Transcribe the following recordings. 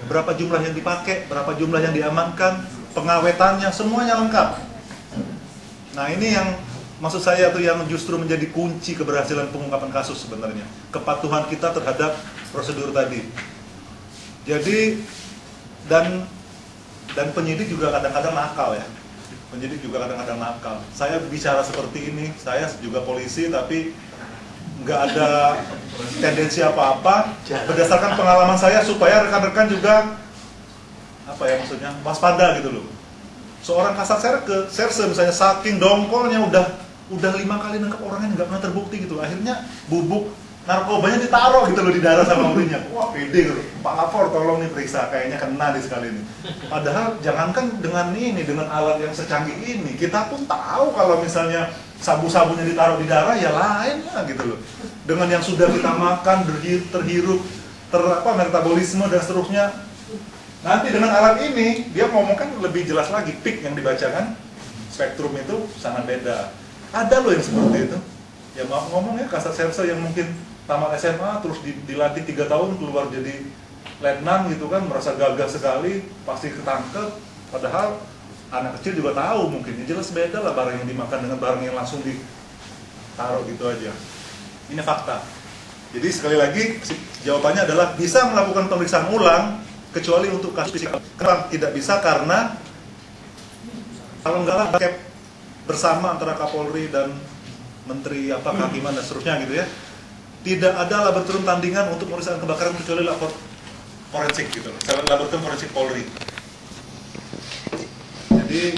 berapa jumlah yang dipakai, berapa jumlah yang diamankan, pengawetannya, semuanya lengkap. Nah ini yang maksud saya tuh yang justru menjadi kunci keberhasilan pengungkapan kasus sebenarnya. Kepatuhan kita terhadap prosedur tadi. Jadi dan penyidik juga kadang-kadang nakal ya. Penyidik juga kadang-kadang nakal. Saya bicara seperti ini, saya juga polisi tapi nggak ada tendensi apa-apa berdasarkan pengalaman saya supaya rekan-rekan juga apa ya maksudnya waspada gitu loh. Seorang kasat serse misalnya saking dongkolnya udah 5 kali nangkap orang yang nggak pernah terbukti gitu, akhirnya bubuk narkobanya ditaruh gitu loh di darah sama urinya. Wah pede gitu, Pak Lapor tolong nih periksa, kayaknya kena di sekali ini. Padahal jangankan dengan alat yang secanggih ini, kita pun tahu kalau misalnya sabu-sabunya ditaruh di darah ya lain lah gitu loh. Dengan yang sudah kita makan, terhirup, metabolisme dan seterusnya. Nanti dengan alat ini dia ngomongkan lebih jelas lagi, peak yang dibacakan, spektrum itu sangat beda. Ada loh yang seperti itu. Ya maaf ngomong ya, kasat serse yang mungkin tamat SMA terus dilatih 3 tahun keluar jadi letnan gitu kan, merasa gagah sekali, pasti ketangkep. Padahal anak kecil juga tahu mungkin, ya jelas beda lah barang yang dimakan dengan barang yang langsung ditaruh gitu aja. Ini fakta. Jadi sekali lagi jawabannya adalah bisa melakukan pemeriksaan ulang kecuali untuk kasus fisik. Kenapa tidak bisa? Karena kalau enggak lah bersama antara Kapolri dan Menteri Kehakiman dan seterusnya gitu ya. Tidak ada laboratorium tandingan untuk pemeriksaan kebakaran kecuali lapor forensik gitu. Laboratorium forensik Polri. Jadi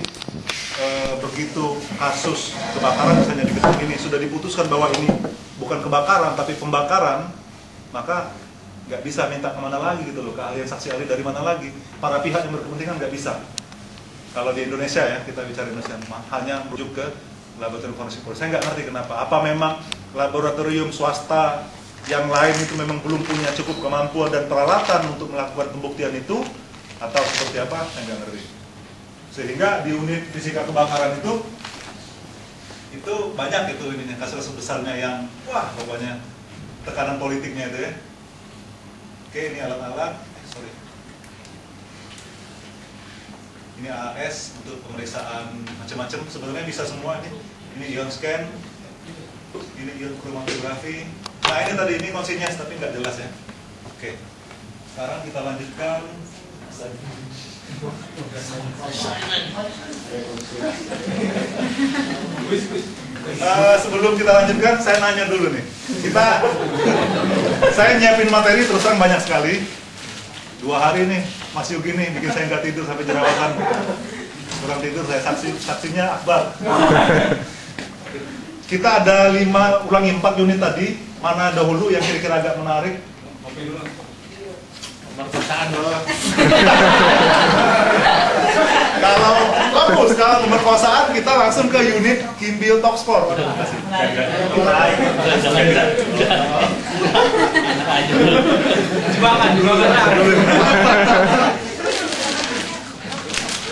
begitu kasus kebakaran misalnya ini sudah diputuskan bahwa ini bukan kebakaran tapi pembakaran, maka nggak bisa minta kemana lagi gitu loh, keahlian saksi ahli dari mana lagi, para pihak yang berkepentingan nggak bisa. Kalau di Indonesia ya, kita bicara Indonesia, hanya merujuk ke laboratorium forensik Polri. Saya nggak ngerti kenapa, apa memang laboratorium swasta yang lain itu memang belum punya cukup kemampuan dan peralatan untuk melakukan pembuktian itu, atau seperti apa, saya nggak ngerti. Sehingga di unit fisika kebakaran itu banyak itu ininya, kasus besarnya yang, wah pokoknya tekanan politiknya itu ya. Oke, ini alat-alat, sorry. Ini AAS untuk pemeriksaan macam-macam, sebenarnya bisa semua ini. Ini ion scan, ini ion kromatografi. Nah ini tadi ini konsinyas tapi nggak jelas ya. Oke, sekarang kita lanjutkan. Sebelum kita lanjutkan, saya nanya dulu nih. Saya nyiapin materi terus terang banyak sekali. 2 hari nih, Mas Yuki nih bikin saya nggak tidur sampai jerawatan. Kurang tidur saya, saksinya Akbar. Kita ada 4 unit tadi. Mana dahulu yang kira-kira agak menarik? Pemerkosaan dulu. Kalau fokus kalau pemerkosaan kita langsung ke unit Kimbil Tokspor. Waduh, makasih.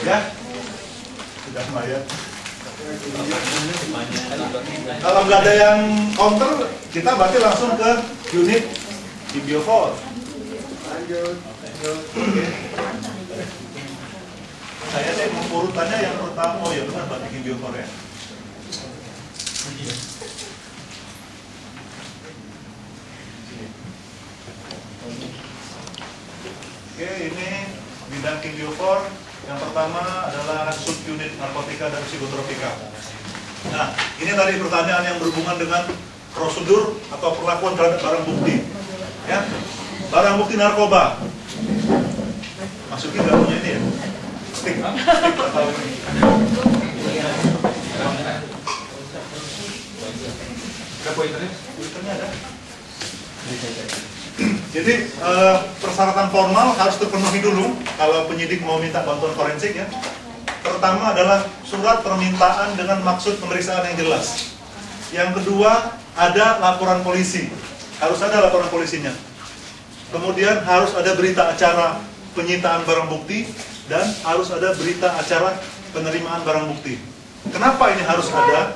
Ya, sudah lumayan. Kalau nggak ada yang counter, kita berarti langsung ke unit Kimbil 4. Lanjut. Saya sih urutannya yang pertama, oh ya benar berarti Kimbil 4 ya. Oke, ini bidang Kimbil 4. Yang pertama adalah subunit narkotika dan psikotropika. Nah, ini tadi pertanyaan yang berhubungan dengan prosedur atau perlakuan terhadap barang bukti. Ya, barang bukti narkoba. Masukin nggak punya ini ya? Stick atau ini? Ada pointernya? Pointernya ada. Jadi persyaratan formal harus terpenuhi dulu kalau penyidik mau minta bantuan forensik ya. Pertama adalah surat permintaan dengan maksud pemeriksaan yang jelas. Yang kedua ada laporan polisi, harus ada laporan polisinya. Kemudian harus ada berita acara penyitaan barang bukti dan harus ada berita acara penerimaan barang bukti. Kenapa ini harus ada?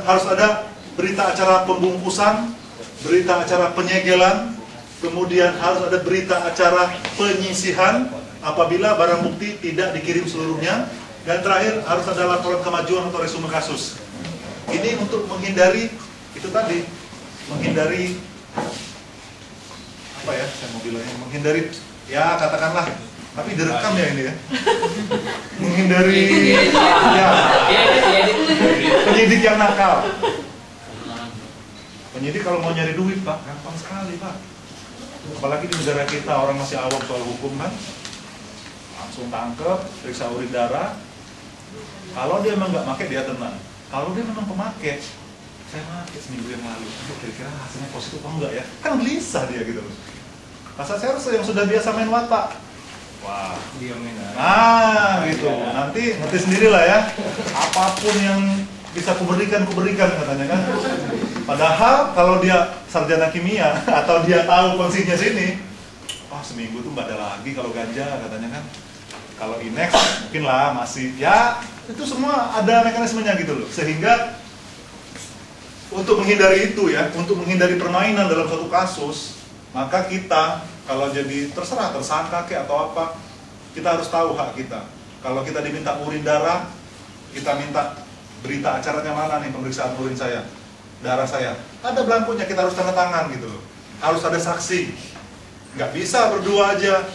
Harus ada berita acara pembungkusan, berita acara penyegelan, kemudian harus ada berita acara penyisihan apabila barang bukti tidak dikirim seluruhnya, dan terakhir harus ada laporan kemajuan atau resume kasus. Ini untuk menghindari itu tadi, menghindari apa ya, saya mau bilangnya, menghindari ya katakanlah, tapi direkam ya ini ya, menghindari ya penyidik yang nakal. Penyidik kalau mau nyari duit Pak, gampang sekali Pak. Apalagi di negara kita orang masih awam soal hukum kan, langsung tangkep, periksa urin darah. Kalau dia memang nggak pakai dia tenang. Kalau dia memang pemakai, saya pakai seminggu yang lalu, kira-kira hasilnya positif atau enggak ya? Kan gelisah dia gitu loh. Masa serse yang sudah biasa main watak, wah, diamin. nah gitu. Nanti ngerti sendiri lah ya. Apapun yang bisa kuberikan katanya kan. Padahal kalau dia sarjana kimia atau dia tahu kondisinya sini, wah seminggu tuh nggak ada lagi kalau ganja katanya kan. Kalau Inex mungkin lah masih, ya itu semua ada mekanismenya gitu loh. Sehingga untuk menghindari itu ya, untuk menghindari permainan dalam suatu kasus, maka kita kalau jadi terserah tersangka kayak atau apa, kita harus tahu hak kita. Kalau kita diminta urin darah, kita minta berita acaranya mana nih, pemeriksaan urin saya, darah saya. Ada belangkunya, kita harus tanda tangan gitu loh. Harus ada saksi. Nggak bisa berdua aja.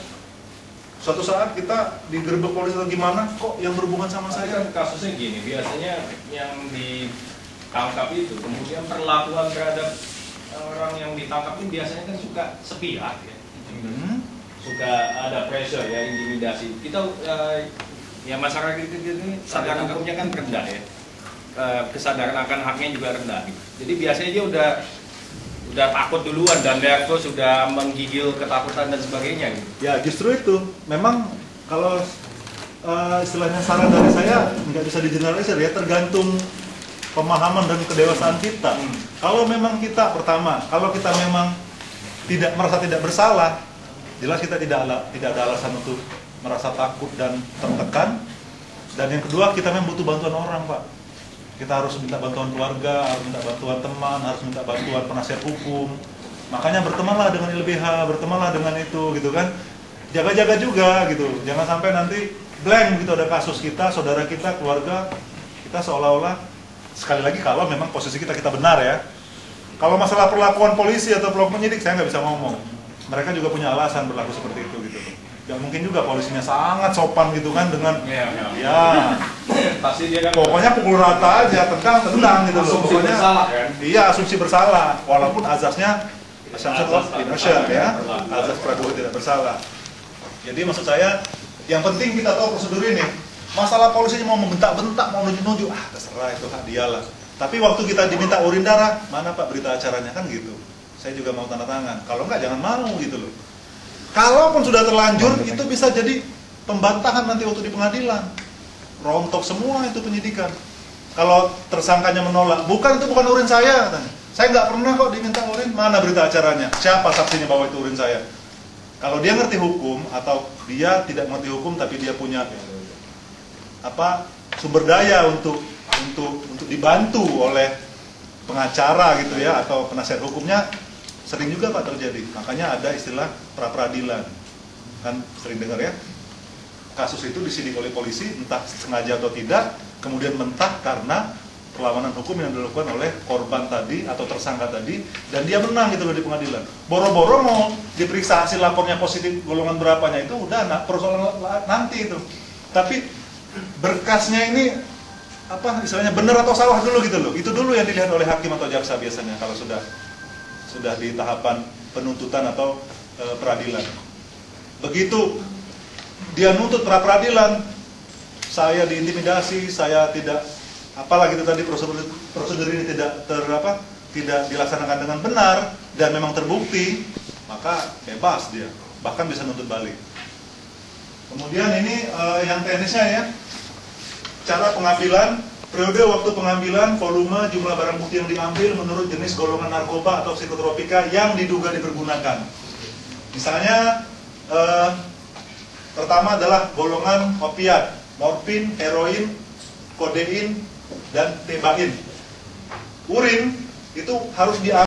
Suatu saat kita digerebek polisi atau gimana, kok yang berhubungan sama saya? Kan kasusnya gini, biasanya yang ditangkap itu, kemudian perlakuan terhadap orang yang ditangkap ini biasanya kan suka sepihak ya. Suka ada pressure ya, intimidasi. Kita ya masyarakat kita ini kesadaran hukumnya kan rendah ya. Kesadaran akan haknya juga rendah. Jadi biasanya dia udah takut duluan dan nervous, sudah menggigil ketakutan dan sebagainya gitu. Ya justru itu, memang kalau istilahnya saran dari saya nggak bisa digeneralisir ya, tergantung pemahaman dan kedewasaan kita. Kalau memang kita pertama, kalau kita memang merasa tidak bersalah, jelas kita tidak ada alasan untuk merasa takut dan tertekan. Dan yang kedua, kita memang butuh bantuan orang Pak. Kita harus minta bantuan keluarga, harus minta bantuan teman, harus minta bantuan penasihat hukum. Makanya bertemanlah dengan LBH, bertemanlah dengan itu gitu kan. Jaga-jaga juga gitu. Jangan sampai nanti blank gitu ada kasus kita, saudara kita, keluarga kita seolah-olah, sekali lagi kalau memang posisi kita benar ya. Kalau masalah perlakuan polisi atau perlakuan penyidik saya nggak bisa ngomong. Mereka juga punya alasan berlaku seperti itu gitu. Gak mungkin juga polisinya sangat sopan gitu kan dengan ya pasti dia kan pokoknya pukul rata aja, tendang gitu loh. Asumsi Pokoknya bersalah kan? Iya, asumsi bersalah walaupun azasnya ya, azas praduga tidak bersalah. Jadi maksud saya yang penting kita tahu prosedur ini. Masalah polisinya mau membentak-bentak, mau nunjuk-nunjuk, terserah itu hak dialah. Tapi waktu kita diminta urin darah, mana Pak berita acaranya kan gitu. Saya juga mau tanda tangan. Kalau enggak jangan mau gitu loh. Kalaupun sudah terlanjur, itu bisa jadi pembantahan nanti waktu di pengadilan. Rontok semua itu penyidikan. Kalau tersangkanya menolak, itu bukan urin saya, katanya. Saya nggak pernah kok diminta urin, mana berita acaranya? Siapa saksinya bahwa itu urin saya? Kalau dia ngerti hukum, atau dia tidak mengerti hukum, tapi dia punya sumber daya untuk dibantu oleh pengacara gitu ya, atau penasihat hukumnya, sering juga Pak terjadi. Makanya ada istilah pra-peradilan. Kan sering dengar ya. Kasus itu disidik oleh polisi, entah sengaja atau tidak, kemudian mentah karena perlawanan hukum yang dilakukan oleh korban tadi atau tersangka tadi, dan dia menang gitu loh di pengadilan. Boro-boro mau diperiksa hasil lapornya positif golongan berapanya itu udah persoalan nanti itu. Tapi berkasnya ini istilahnya benar atau salah dulu gitu loh. Itu dulu yang dilihat oleh hakim atau jaksa biasanya kalau sudah di tahapan penuntutan atau peradilan. Begitu dia nuntut pra-peradilan, saya diintimidasi, saya tidak apalagi itu tadi prosedur ini tidak dilaksanakan dengan benar dan memang terbukti, maka bebas dia, bahkan bisa nuntut balik. Kemudian ini yang teknisnya ya, cara pengambilan, periode waktu pengambilan, volume, jumlah barang bukti yang diambil menurut jenis golongan narkoba atau psikotropika yang diduga dipergunakan. Misalnya pertama adalah golongan opiat, morfin, heroin, kodein, dan tebain. Urin itu harus diambil